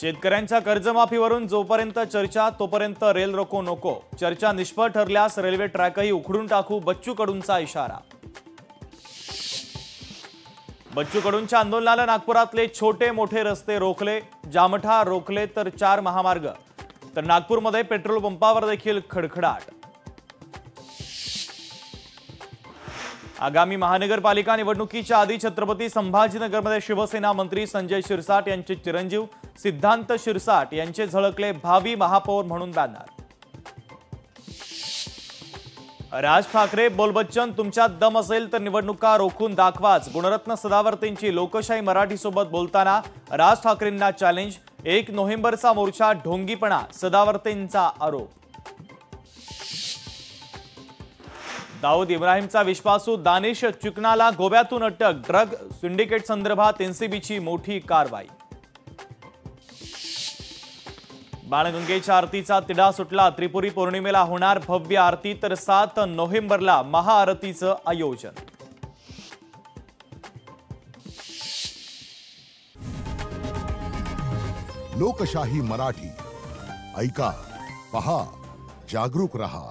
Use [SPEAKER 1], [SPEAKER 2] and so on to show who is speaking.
[SPEAKER 1] शेतकऱ्यांच्या कर्जमाफीवरून जोपर्यंत चर्चा तोपर्यंत रेल रोको नको। चर्चा निष्फळ ठरल्यास रेल्वे ट्रॅकही उखडून टाकू, बच्चू कडूंचा इशारा। बच्चू कडूंच्या आंदोलनाला नागपुरातले छोटे मोठे रस्ते रोखले, जामठा रोखले तर 4 महामार्ग। तर नागपूरमध्ये पेट्रोल पंपावर देखील खडखडाट। आगामी महानगरपालिका निवडणुकीच्या आधी छत्रपती संभाजीनगरमध्ये शिवसेना मंत्री संजय शिरसाट यांचे चिरंजीव सिद्धांत शिरसाट यांचे झळकले भावी महापौर म्हणून बॅनर। राज ठाकरे बोलबच्चन, तुमच्यात दम असेल तर निवडणुका रोखून दाखवाच। गुणरत्न सदावर्तेंची लोकशाही मराठी सोबत बोलताना राज ठाकरेंना चॅलेंज। 1 नोव्हेंबरचा मोर्चा ढोंगीपणा, सदावर्तेंचा आरोप। दाऊद इब्राहिमचा विश्वासू दानिश चिकनाला गोव्यातून अटक। ड्रग सिंडिकेट संदर्भात एनसीबीची मोठी कारवाई। बाणगंगेच्या आरतीचा तिढा सुटला। त्रिपुरी पौर्णिमेला होणार भव्य आरती, तर 7 नोव्हेंबरला महाआरतीचं आयोजन।
[SPEAKER 2] लोकशाही मराठी ऐका, पहा, जागरूक रहा।